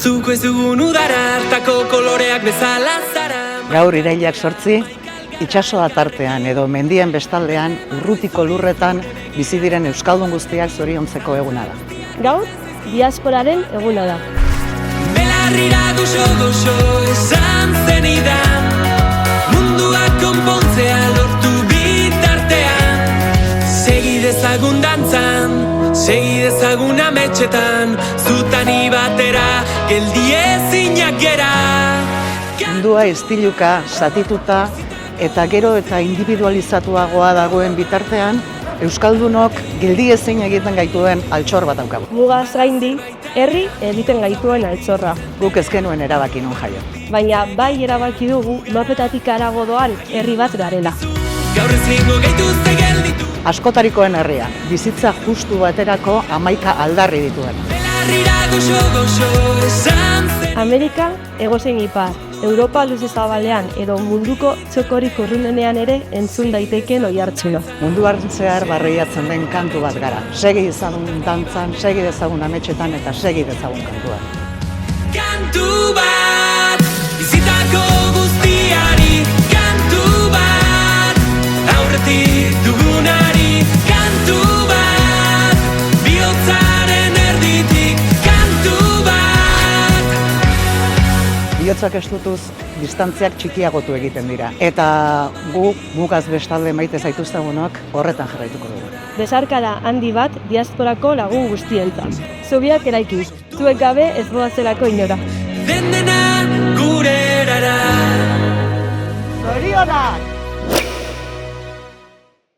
Zuko ez dugun udara hartako koloreak bezala zara. Gaur irailak 8, itsasoa tartean edo mendien bestaldean urrutiko lurretan bizi diren euskaldun guztiak zoriontzeko eguna da. Gaur, diasporaren eguna da. Belarrira goxo esan zenidan, mundua konpontzea lortu bitartean. Segi dezagun dantzan, segi dezagun ametxetan, zutani batera, geldi ezinak gera. Mundua istiluka, zatituta eta gero eta individualizatuagoa dagoen bitartean, euskaldunok geldi ezin egiten gaituen altxor bat daukagu. Mugaz gaindi, herri egiten gaituen altxorra. Guk ez genuen erabaki non jaio. Baina bai erabaki dugu mapetatik harago doan herri bat garela. Gaur ezingo gaituzte gelditu. Askotarikoen herria, bizitza justu baterako 11 aldarri dituen. Belarrira goxo esan zen. Amerika, egozein ipar, Europa luze zabalean edo munduko txokorik urrunenean ere entzun daitekeen oihartzuna. Munduan zehar barreiatzen den kantu bat gara. Segi dezagun dantzan, segi dezagun ametxetan eta segi dezagun kantuan. Kantu bat, bizitako guztiari, kantu bat, aurretik dugunari, kantu bat, bihotzaren erditik, kantu bat. Bihotzak estutuz, distantziak txikiagotu egiten dira. Eta gu, mugaz bestalde maite zaituztegunok, horretan jarraituko dugu. Besarkada handi bat diasporako lagun guztientzat. Zubiak eraiki, zuek gabe ez goazelako inora. Den dena gure erara. Zorionak!